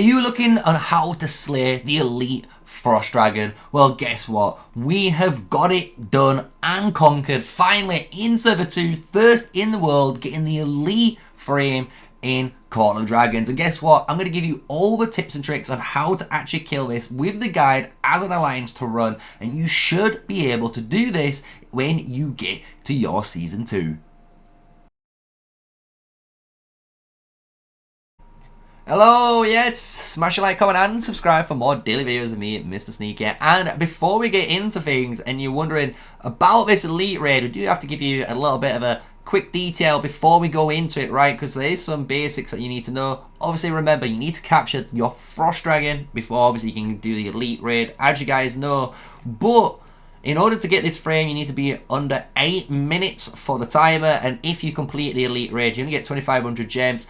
Are you looking on how to slay the elite Frost Dragon? Well, guess what? We have got it done and conquered. Finally, in Server 2, first in the world, getting the elite frame in Call of Dragons. And guess what? I'm going to give you all the tips and tricks on how to actually kill this with the guide as an alliance to run. And you should be able to do this when you get to your Season 2. Hello, yes, smash a like, comment and subscribe for more daily videos with me, MrSneakyy. And before we get into things and you're wondering about this elite raid, we do have to give you a little bit of a quick detail before we go into it, right? Because there is some basics that you need to know. Obviously, remember, you need to capture your Frost Dragon before obviously you can do the elite raid, as you guys know. But in order to get this frame, you need to be under 8 minutes for the timer. And if you complete the elite raid, you only get 2,500 gems.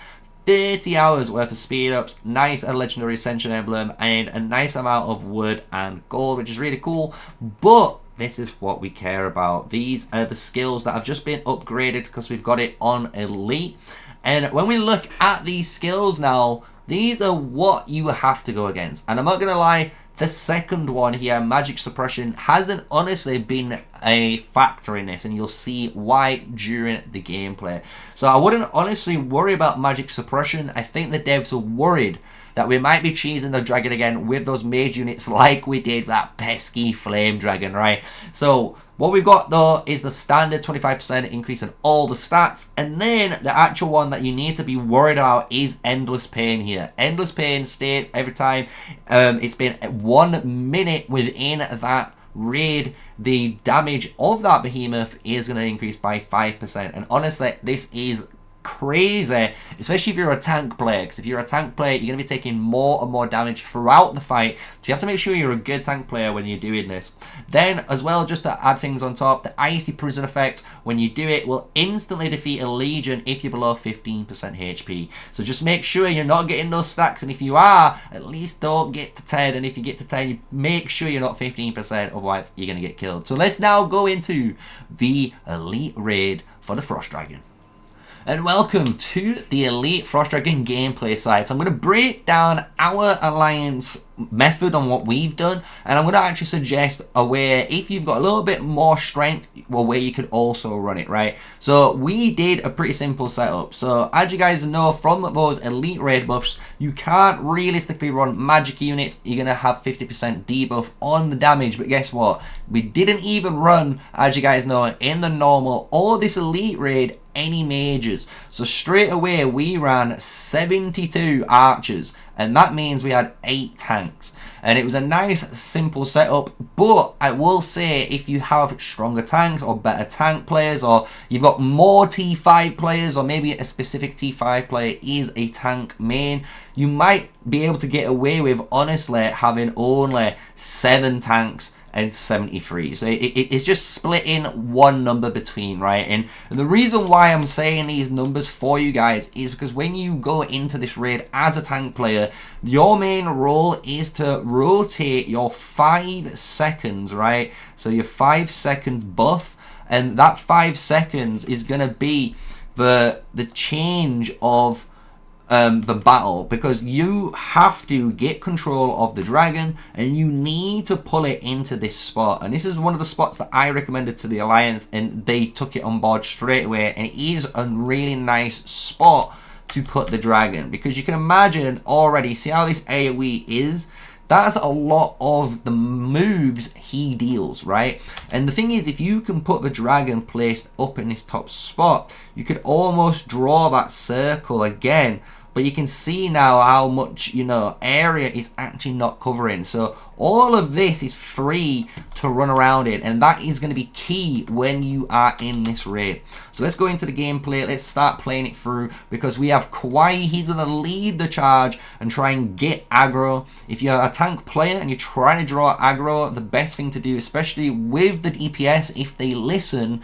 30 hours worth of speed ups, nice and legendary ascension emblem, and a nice amount of wood and gold, which is really cool. But this is what we care about. These are the skills that have just been upgraded because we've got it on elite. And when we look at these skills now, these are what you have to go against. And I'm not gonna lie, the second one here, magic suppression, hasn't honestly been a factor in this, and you'll see why during the gameplay. So I wouldn't honestly worry about magic suppression. I think the devs are worried that we might be cheesing the dragon again with those mage units like we did that pesky flame dragon, right? So what we've got though is the standard 25% increase in all the stats, and then the actual one that you need to be worried about is endless pain here. Endless pain states every time it's been 1 minute within that raid, the damage of that behemoth is going to increase by 5%. And honestly, this is crazy, especially if you're a tank player, because if you're a tank player, you're going to be taking more and more damage throughout the fight, so you have to make sure you're a good tank player when you're doing this. Then as well, just to add things on top, the icy prison effect, when you do it, will instantly defeat a legion if you're below 15% HP. So just make sure you're not getting those stacks, and if you are, at least don't get to 10, and if you get to 10, you make sure you're not 15%, otherwise you're going to get killed. So let's now go into the elite raid for the Frost Dragon. And welcome to the Elite Frost Dragon gameplay site. So I'm going to break down our alliance method on what we've done, and I'm going to actually suggest a way, if you've got a little bit more strength, a way you could also run it, right? So we did a pretty simple setup. So as you guys know from those elite raid buffs, you can't realistically run magic units. You're going to have 50% debuff on the damage, but guess what? We didn't even run, as you guys know, in the normal or this elite raid any mages. So straight away we ran 72 archers, and that means we had 8 tanks, and it was a nice simple setup. But I will say, if you have stronger tanks or better tank players, or you've got more T5 players, or maybe a specific T5 player is a tank main, you might be able to get away with honestly having only 7 tanks and 73. So it's just splitting one number between, right? And the reason why I'm saying these numbers for you guys is because when you go into this raid as a tank player, your main role is to rotate your 5 seconds, right? So your 5-second buff, and that 5 seconds is going to be the change of the battle, because you have to get control of the dragon and you need to pull it into this spot. And this is one of the spots that I recommended to the alliance, and they took it on board straight away, and it is a really nice spot to put the dragon, because you can imagine already, see how this AoE is? That's a lot of the moves he deals, right? And the thing is, if you can put the dragon placed up in this top spot, you could almost draw that circle again. But you can see now how much, you know, area is actually not covering. So all of this is free to run around in, and that is going to be key when you are in this raid. So let's go into the gameplay. Let's start playing it through, because we have Kawaii. He's going to lead the charge and try and get aggro. If you're a tank player and you're trying to draw aggro, the best thing to do, especially with the DPS, if they listen,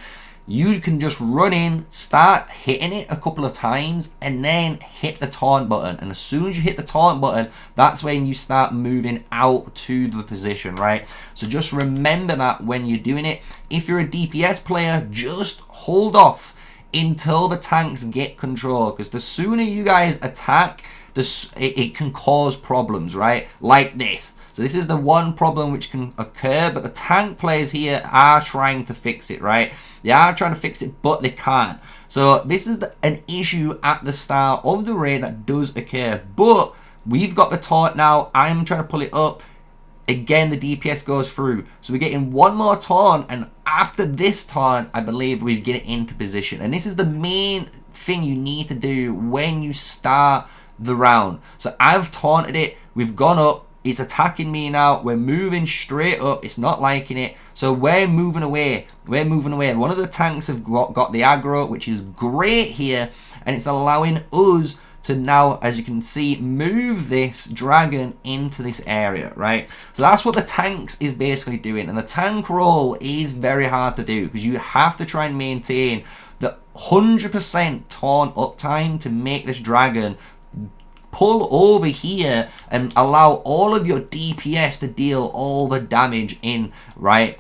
you can just run in, start hitting it a couple of times, and then hit the taunt button. And as soon as you hit the taunt button, that's when you start moving out to the position, right? So just remember that when you're doing it. If you're a DPS player, just hold off until the tanks get control, because the sooner you guys attack, it can cause problems, right? Like this. So this is the one problem which can occur, but the tank players here are trying to fix it, right? They are trying to fix it, but they can't. So this is an issue at the start of the raid that does occur, but we've got the taunt now. I'm trying to pull it up. Again, the DPS goes through. So we're getting one more taunt, and after this taunt, I believe we get it into position. And this is the main thing you need to do when you start the round. So I've taunted it. We've gone up. It's attacking me now. We're moving straight up. It's not liking it. So we're moving away. We're moving away. And one of the tanks have got the aggro, which is great here. And it's allowing us to now, as you can see, move this dragon into this area, right? So that's what the tanks is basically doing. And the tank role is very hard to do because you have to try and maintain the 100% taunt uptime to make this dragon pull over here and allow all of your DPS to deal all the damage in, right?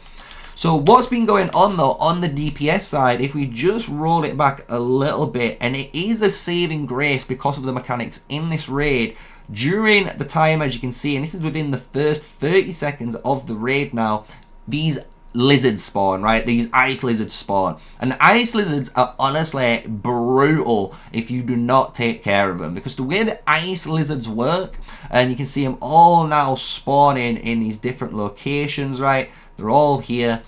So what's been going on though on the DPS side, if we just roll it back a little bit, and it is a saving grace because of the mechanics in this raid, during the time, as you can see, and this is within the first 30 seconds of the raid now, these lizards spawn, right? These ice lizards spawn. And ice lizards are honestly brutal if you do not take care of them, because the way the ice lizards work, and you can see them all now spawning in these different locations, right? They're all here.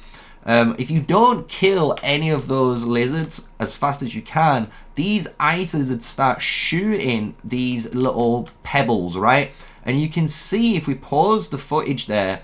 If you don't kill any of those lizards as fast as you can, these ice lizards start shooting these little pebbles, right? And you can see, if we pause the footage there,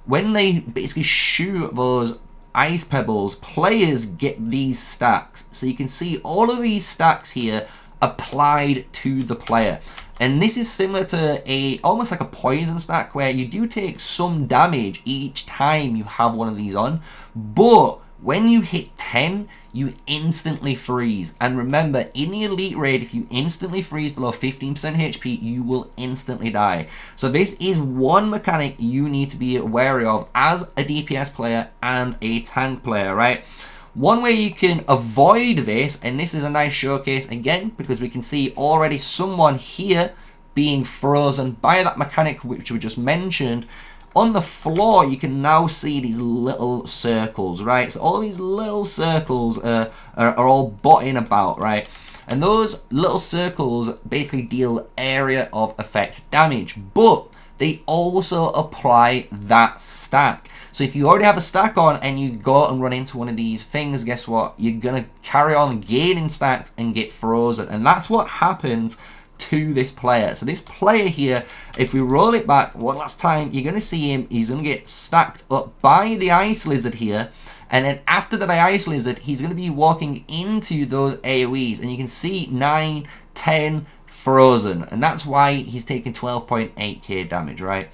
when they basically shoot those ice pebbles, players get these stacks. So you can see all of these stacks here applied to the player. And this is similar to almost like a poison stack, where you do take some damage each time you have one of these on, but when you hit 10, you instantly freeze. And remember, in the elite raid, if you instantly freeze below 15% HP, you will instantly die. So this is one mechanic you need to be wary of as a DPS player and a tank player, right? One way you can avoid this, and this is a nice showcase again, because we can see already someone here being frozen by that mechanic which we just mentioned. On the floor, you can now see these little circles, right? So all these little circles are all botting about, right? And those little circles basically deal area of effect damage, but they also apply that stack. So if you already have a stack on and you go and run into one of these things, guess what? You're going to carry on gaining stacks and get frozen. And that's what happens to this player. So this player here, if we roll it back one last time, you're going to see him. He's going to get stacked up by the ice lizard here. And then after the ice lizard, he's going to be walking into those AoEs. And you can see 9, 10, frozen. And that's why he's taking 12.8k damage, right?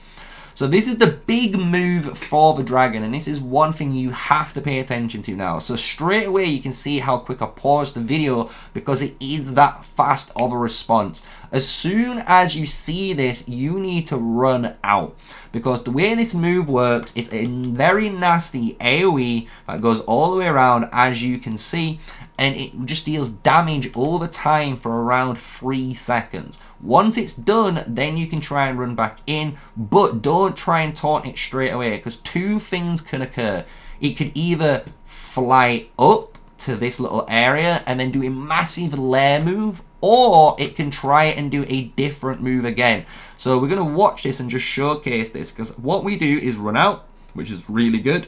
So this is the big move for the dragon, and this is one thing you have to pay attention to now. So straight away you can see how quick I paused the video, because it is that fast of a response. As soon as you see this, you need to run out, because the way this move works, it's a very nasty AoE that goes all the way around, as you can see, and it just deals damage over time for around 3 seconds. Once it's done, then you can try and run back in, but don't try and taunt it straight away, because two things can occur. It could either fly up to this little area and then do a massive lair move, or it can try and do a different move again. So we're going to watch this and just showcase this, because what we do is run out, which is really good.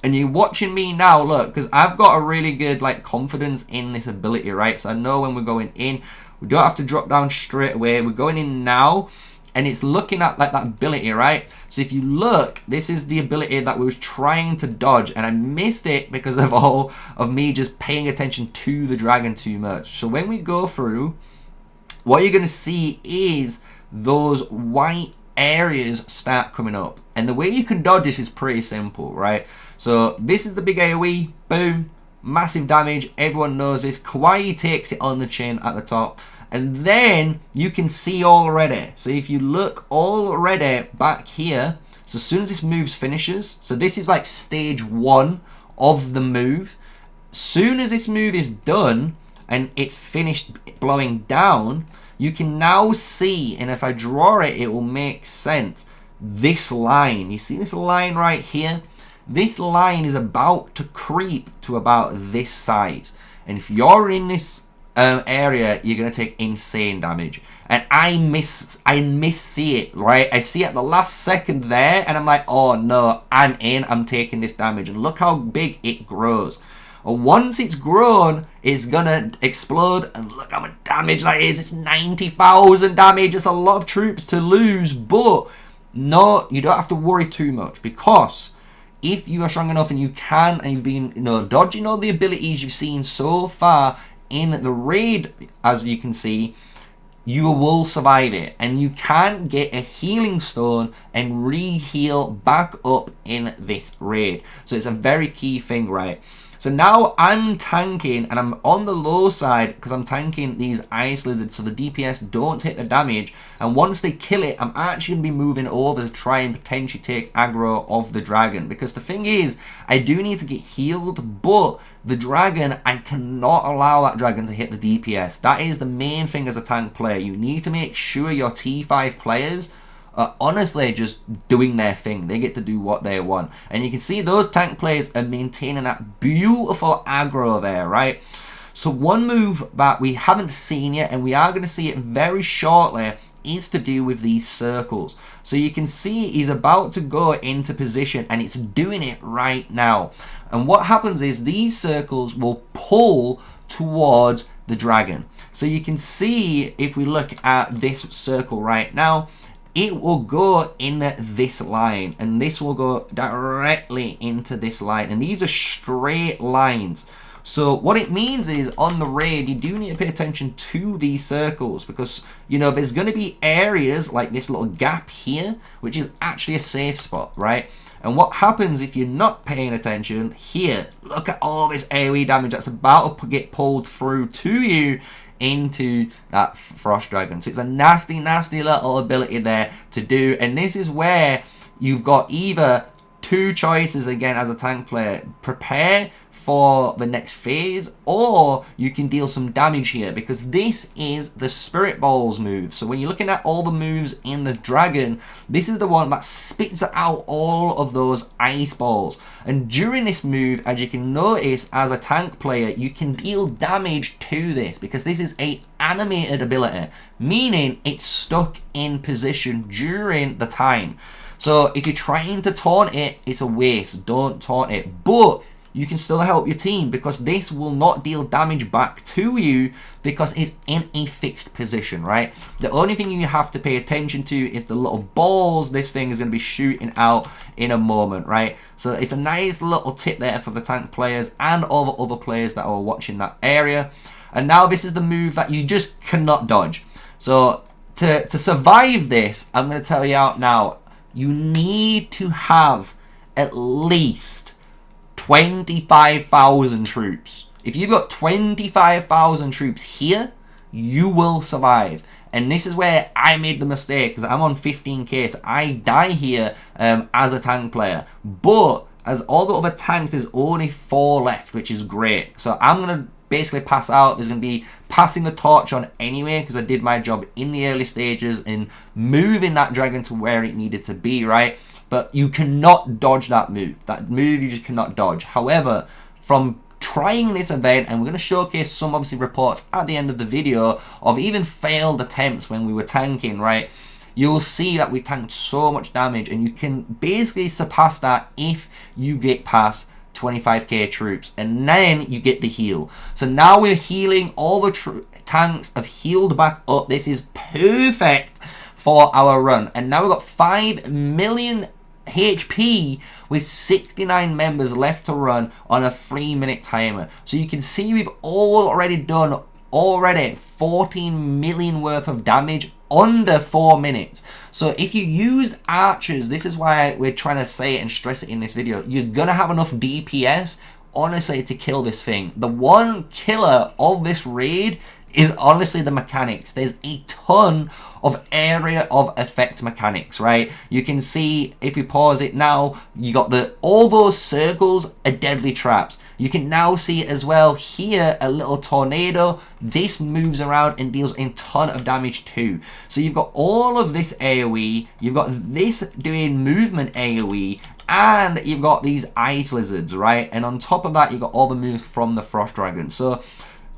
And you're watching me now, look, because I've got a really good confidence in this ability, right? So I know when we're going in, we don't have to drop down straight away. We're going in now, and it's looking at that ability, right? So if you look, this is the ability that we was trying to dodge, and I missed it because of all of me just paying attention to the dragon too much. So when we go through, what you're going to see is those white areas start coming up. And the way you can dodge this is pretty simple, right? So this is the big AoE, boom, massive damage, everyone knows this. Kawaii takes it on the chin at the top, and then you can see already. So if you look already back here, so as soon as this move finishes, so this is like stage 1 of the move. Soon as this move is done and it's finished blowing down, you can now see, and if I draw it, it will make sense. This line, you see this line right here? This line is about to creep to about this size. And if you're in this area, you're going to take insane damage. And I miss see it, right? I see it at the last second there, and I'm like, oh no, I'm taking this damage. And look how big it grows. And once it's grown, it's gonna explode, and look how much damage that is. It's 90,000 damage. It's a lot of troops to lose, but no, you don't have to worry too much, because if you are strong enough and you can, and you've been, dodging all the abilities you've seen so far in the raid, as you can see, you will survive it, and you can get a healing stone and re-heal back up in this raid. So it's a very key thing, right? So now I'm tanking, and I'm on the low side because I'm tanking these ice lizards so the DPS don't take the damage. And once they kill it, I'm actually going to be moving over to try and potentially take aggro of the dragon. Because the thing is, I do need to get healed, but the dragon, I cannot allow that dragon to hit the DPS. That is the main thing as a tank player. You need to make sure your T5 players are honestly just doing their thing. They get to do what they want. And you can see those tank players are maintaining that beautiful aggro there, right? So one move that we haven't seen yet, and we are going to see it very shortly, is to do with these circles. So you can see he's about to go into position, and it's doing it right now. And what happens is these circles will pull towards the dragon. So you can see, if we look at this circle right now, it will go in this line, and this will go directly into this line, and these are straight lines. So what it means is, on the raid, you do need to pay attention to these circles, because there's going to be areas like this little gap here, which is actually a safe spot, right? And what happens if you're not paying attention here? Look at all this AoE damage that's about to get pulled through to you into that frost dragon. So it's a nasty little ability there to do, and this is where you've got either two choices again as a tank player: prepare for the next phase, or you can deal some damage here, because this is the Spirit Balls move. So when you're looking at all the moves in the dragon, this is the one that spits out all of those ice balls. And during this move, as you can notice, as a tank player, you can deal damage to this, because this is a animated ability, meaning it's stuck in position during the time. So if you're trying to taunt it, it's a waste. Don't taunt it. But you can still help your team, because this will not deal damage back to you because it's in a fixed position, right? The only thing you have to pay attention to is the little balls this thing is going to be shooting out in a moment, right? So it's a nice little tip there for the tank players and all the other players that are watching that area. And now this is the move that you just cannot dodge. So to survive this, I'm going to tell you out now, you need to have at least 25,000 troops. If you've got 25,000 troops here, you will survive. And this is where I made the mistake, because I'm on 15k, so I die here as a tank player. But as all the other tanks, there's only 4 left, which is great. So I'm going to basically pass out. There's going to be passing the torch on anyway, because I did my job in the early stages in moving that dragon to where it needed to be, right? But you cannot dodge that move. That move you just cannot dodge. However, from trying this event, and we're going to showcase some obviously reports at the end of the video of even failed attempts when we were tanking, right? You'll see that we tanked so much damage, and you can basically surpass that if you get past 25k troops, and then you get the heal. So now we're healing. All the tanks have healed back up. This is perfect for our run, and now we've got 5 million HP with 69 members left to run on a 3-minute timer. So you can see we've already done 14 million worth of damage under 4 minutes. So if you use archers, this is why we're trying to say it and stress it in this video, you're gonna have enough DPS honestly to kill this thing. The one killer of this raid is honestly the mechanics. There's a ton of area of effect mechanics, right? You can see, if we pause it now, you got all those circles are deadly traps. You can now see as well here a little tornado. This moves around and deals a ton of damage too. So you've got all of this AoE, you've got this doing movement AoE, and you've got these ice lizards, right? And on top of that, you've got all the moves from the Frost Dragon. So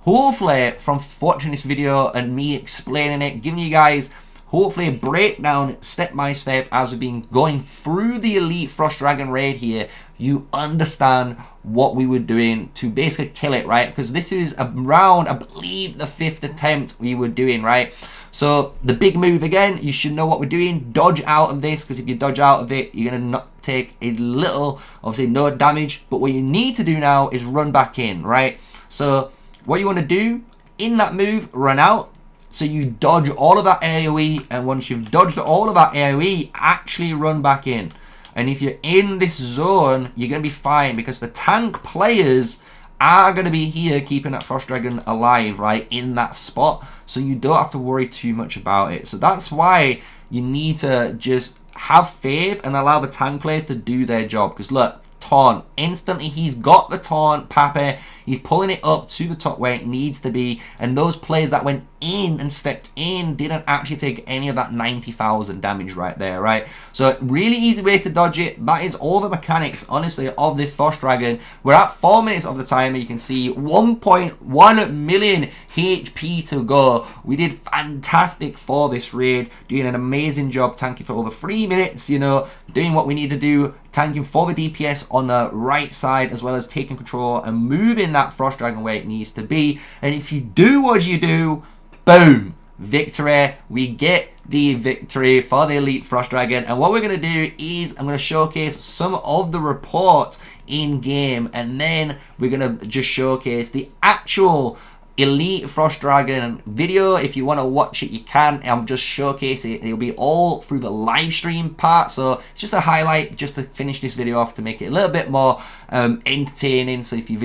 hopefully, from watching this video and me explaining it, giving you guys hopefully a breakdown step by step as we've been going through the Elite Frost Dragon raid here, you understand what we were doing to basically kill it, right? Because this is around, I believe, the 5th attempt we were doing, right? So the big move again, you should know what we're doing. Dodge out of this, because if you dodge out of it, you're going to not take a little, obviously no damage. But what you need to do now is run back in, right? So what you want to do in that move, run out. So you dodge all of that AoE, and once you've dodged all of that AoE, actually run back in. And if you're in this zone, you're going to be fine, because the tank players are going to be here keeping that Frost Dragon alive, right, in that spot. So you don't have to worry too much about it. So that's why you need to just have faith and allow the tank players to do their job. Because look, taunt. Instantly, he's got the taunt, Pappy. He's pulling it up to the top where it needs to be. And those players that went in and stepped in didn't actually take any of that 90,000 damage right there, right? So, really easy way to dodge it. That is all the mechanics, honestly, of this Frost Dragon. We're at 4 minutes of the timer. You can see 1.1 million HP to go. We did fantastic for this raid. Doing an amazing job tanking for over 3 minutes, you know, doing what we need to do. Tanking for the DPS on the right side, as well as taking control and moving that Frost Dragon where it needs to be. And if you do what you do, boom, victory. We get the victory for the Elite Frost Dragon. And what we're going to do is I'm going to showcase some of the reports in game, and then we're going to just showcase the actual Elite Frost Dragon video. If you want to watch it, you can. I'm just showcasing it. It'll be all through the live stream part. So it's just a highlight just to finish this video off, to make it a little bit more entertaining. So if you've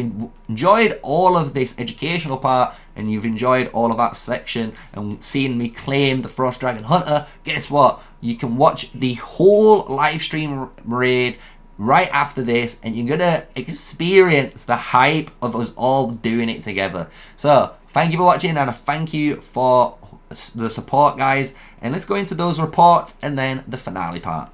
enjoyed all of this educational part and you've enjoyed all of that section and seeing me claim the Frost Dragon Hunter, guess what? You can watch the whole live stream raid right after this, and you're gonna experience the hype of us all doing it together. So thank you for watching, and a thank you for the support, guys. And let's go into those reports and then the finale part.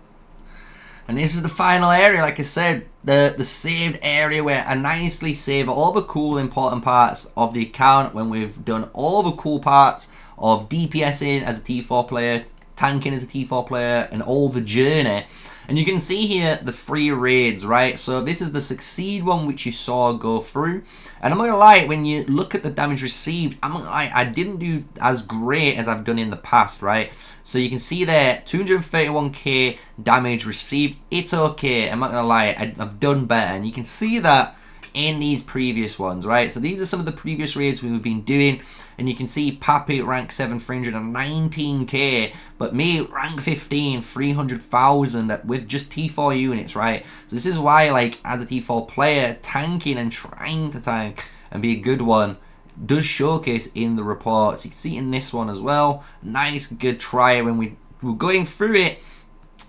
And this is the final area, like I said, the saved area, where I nicely save all the cool important parts of the account when we've done all the cool parts of DPSing as a T4 player, tanking as a T4 player, and all the journey. And you can see here the 3 raids, right? So this is the Succeed one, which you saw go through. And I'm not gonna lie, when you look at the damage received, I'm not gonna lie, I didn't do as great as I've done in the past, right? So you can see there, 231k damage received. It's okay, I'm not gonna lie, I've done better. And you can see that in these previous ones, right? So these are some of the previous raids we've been doing, and you can see Pappy rank 7, 319k, but me rank 15, 300,000 with just T4 units, right? So this is why, like, as a T4 player, tanking and trying to tank and be a good one does showcase in the reports. You can see in this one as well. Nice, good try when we were going through it,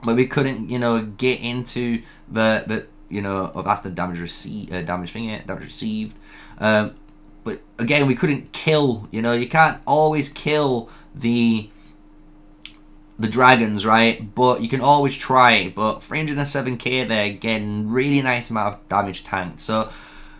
but we couldn't, you know, get into the you know, oh, that's the damage received, damage received. But again, we couldn't kill. You know, you can't always kill the dragons, right? But you can always try. But 307k there, again, really nice amount of damage tanked. So,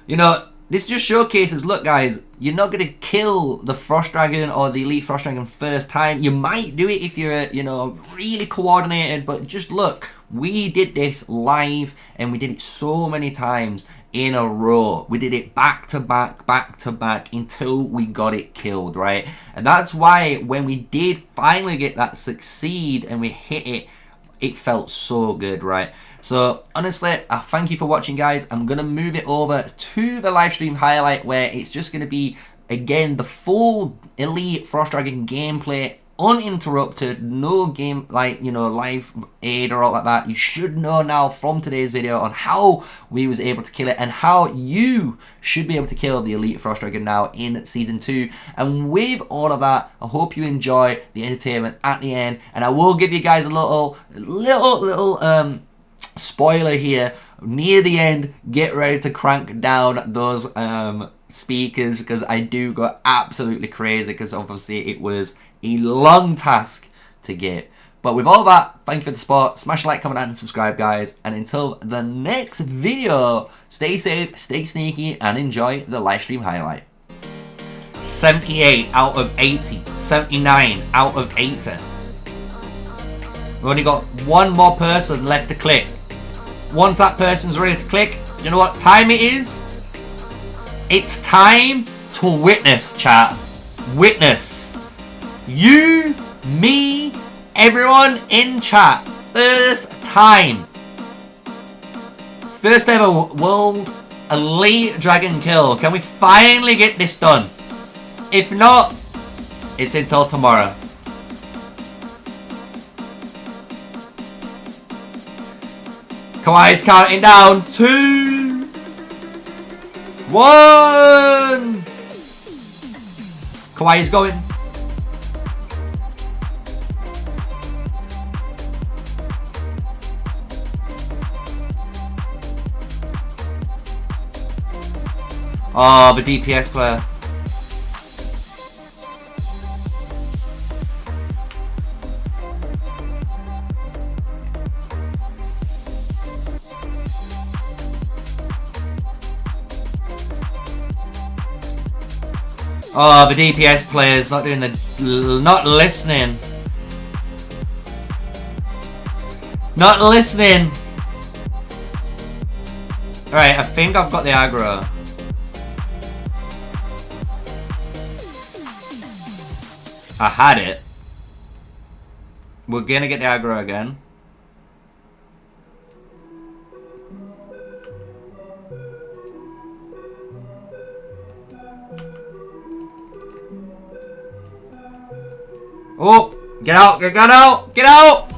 you know, this just showcases, look guys, you're not going to kill the Frost Dragon or the Elite Frost Dragon first time. You might do it if you're, you know, really coordinated, but just look, we did this live and we did it so many times in a row. We did it back to back until we got it killed, right? And that's why when we did finally get that Succeed and we hit it, it felt so good, right? So honestly, I thank you for watching, guys. I'm gonna move it over to the live stream highlight, where it's just gonna be, again, the full Elite Frost Dragon gameplay uninterrupted, no game, like, you know, live aid or all like that. You should know now from today's video on how we was able to kill it and how you should be able to kill the Elite Frost Dragon now in Season 2. And with all of that, I hope you enjoy the entertainment at the end. And I will give you guys a little spoiler here. Near the end, get ready to crank down those speakers, because I do go absolutely crazy, because obviously it was a long task to get. But with all that, thank you for the support. Smash a like, comment, and subscribe, guys. And until the next video, stay safe, stay sneaky, and enjoy the live stream highlight. 78 out of 80. 79 out of 80. We've only got one more person left to click. Once that person's ready to click, you know what time it is? It's time to witness, chat. Witness. You, me, everyone in chat. First time. First ever World Elite Dragon kill. Can we finally get this done? If not, it's until tomorrow. Kawhi's counting down. 2, 1. Kawhi is going. Oh, the DPS player. Oh, the DPS players not doing the, not listening. Not listening. Alright, I think I've got the aggro. I had it. We're gonna get the aggro again. Oh, get out, get out, get out!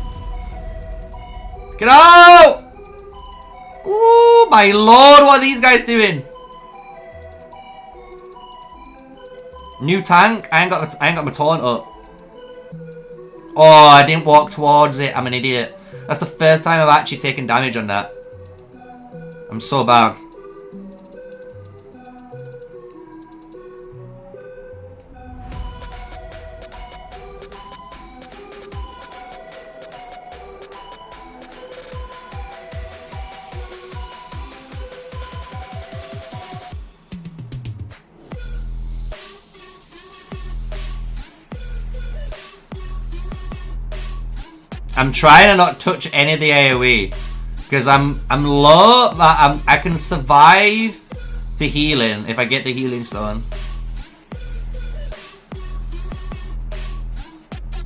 Get out! Oh my lord, what are these guys doing? New tank? I ain't got my taunt up. Oh, I didn't walk towards it. I'm an idiot. That's the first time I've actually taken damage on that. I'm so bad. I'm trying to not touch any of the AoE because I'm low, but I can survive the healing if I get the healing stone.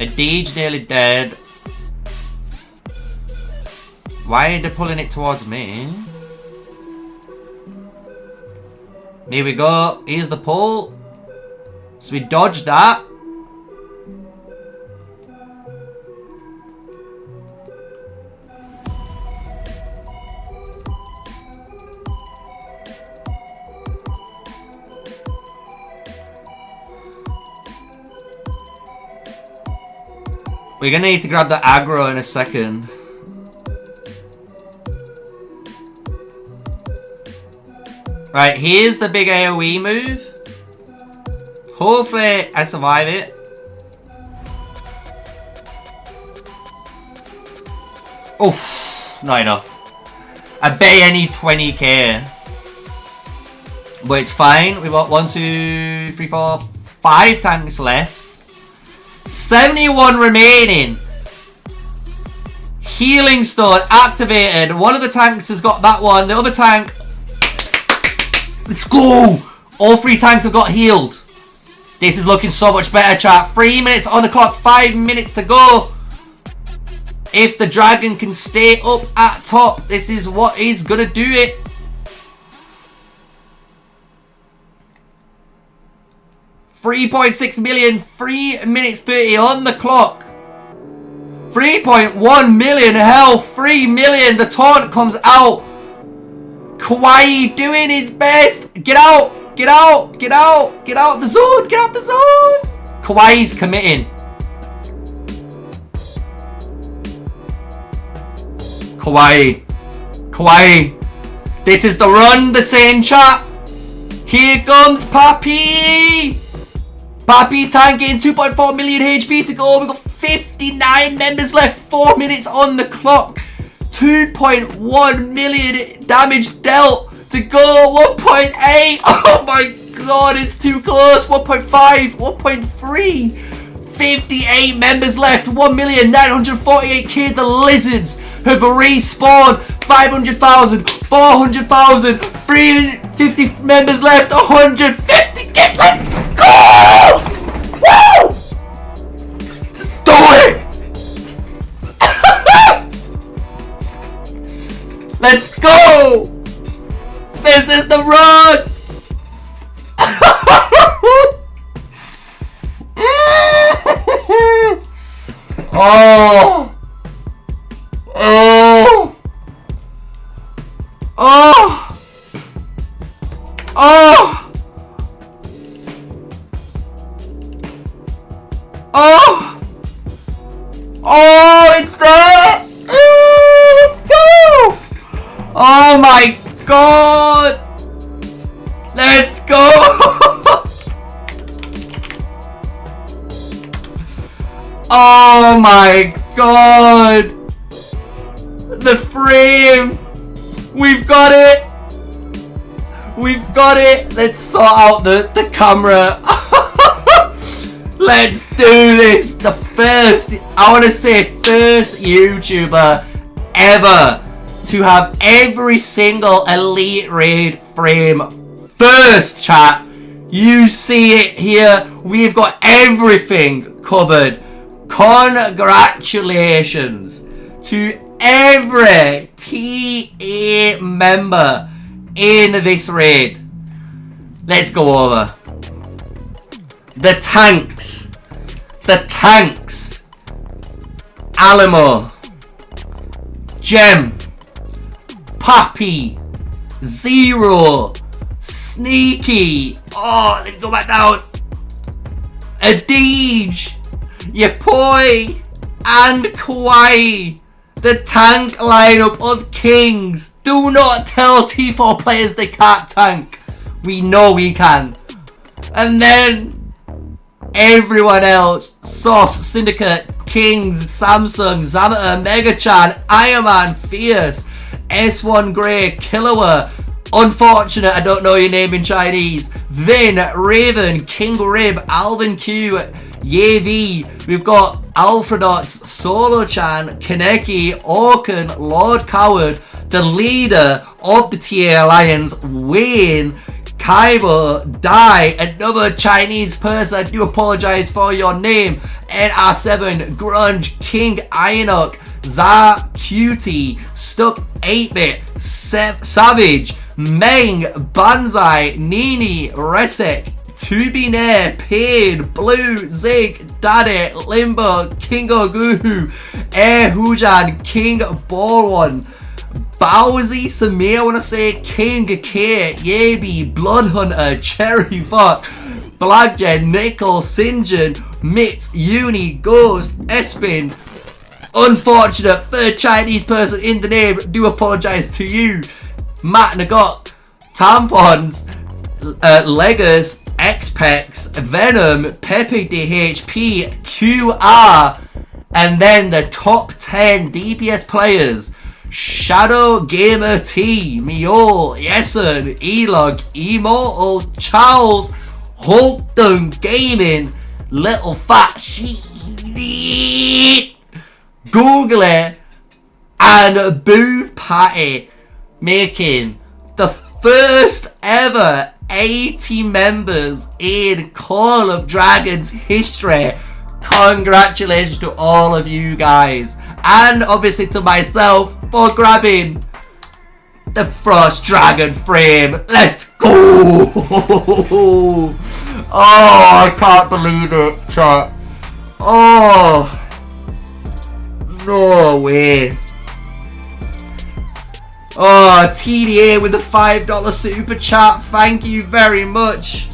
A Deej nearly dead. Why are they pulling it towards me? Here we go. Here's the pull. So we dodged that. We're gonna need to grab the aggro in a second. Right, here's the big AoE move. Hopefully I survive it. Oof, not enough. I bet I need 20k. But it's fine. We've got 1, 2, 3, 4, 5 tanks left. 71 remaining. Healing stone activated. One of the tanks has got that one. The other tank. Let's go. All 3 tanks have got healed. This is looking so much better, chat. 3 minutes on the clock. 5 minutes to go. If the dragon can stay up at top, this is what is gonna do it. 3.6 million, 3 minutes 30 on the clock. 3.1 million health, 3 million. The taunt comes out. Kawaii doing his best. Get out, get out, get out, get out the zone, get out the zone. Kawaii's committing. Kawaii. This is the run, the same chat. Here comes Papi. Papi tanking 2.4 million HP to go. We've got 59 members left. 4 minutes on the clock. 2.1 million damage dealt to go. 1.8. Oh my god, it's too close. 1.5, 1.3. 58 members left. 1,948,000. The lizards have respawned. 500,000, 400,000, 350 members left. 150. Let's go! Woo! Just do it! Let's go! This is the run! Oh! Oh! Oh! Oh! Oh! Oh, it's there! Let's go! Oh my god! Let's go! Oh my god! The frame! We've got it! We've got it! Let's sort out the camera. Let's do this! The first, I want to say first YouTuber ever to have every single Elite Raid frame first, chat. You see it here. We've got everything covered. Congratulations to every TA member in this raid. Let's go over the tanks. Alamo, Gem, Papi, Zero, Sneaky. Oh, let's go back down. Adeej, Yapoi, and Kawaii. The tank lineup of kings. Do not tell T4 players they can't tank. We know we can. And then everyone else. Sauce, Syndicate, Kings, Samsung, Zamater, Megachan, Ironman, Fierce, S1 Grey, Killua, Unfortunate, I don't know your name in Chinese, Vin, Raven, King Rib, Alvin Q, Yevi. We've got Alfredots, Solo Chan, Kaneki, Orkan, Lord Coward, the leader of the TA Alliance, Wayne, Kaibo, Dai, another Chinese person, I do apologize for your name, NR7, Grunge, King Ionok, Za Cutie, Stuck 8-Bit, Savage, Meng, Banzai, Nini, Resek, Tubinair, Pain, Blue, Zig, Daddy, Limbo, King Oguhu, Air Hujan, King Borwan, Bowsy, Samir, I want to say, King K, Yabi, Bloodhunter, Cherry Fuck, Blackjen, Nickel, Sinjin, Mitt, Uni, Ghost, Espin. Unfortunate, third Chinese person in the name, do apologise to you. Matt Nagot, Tampons, Leggers, Xpex, Venom, Pepe DHP, QR, and then the top 10 DPS players. Shadow Gamer T, Mio, Yeson, Elog, Immortal, Charles, Hulkdon Gaming, Little Fat Sheet, Google, and Boo Patty, making the first ever 80 members in Call of Dragons history. Congratulations to all of you guys, and obviously to myself for grabbing the Frost Dragon frame. Let's go! Oh, I can't believe it, chat. Oh, no way. Oh, TDA with the $5 super chat. Thank you very much.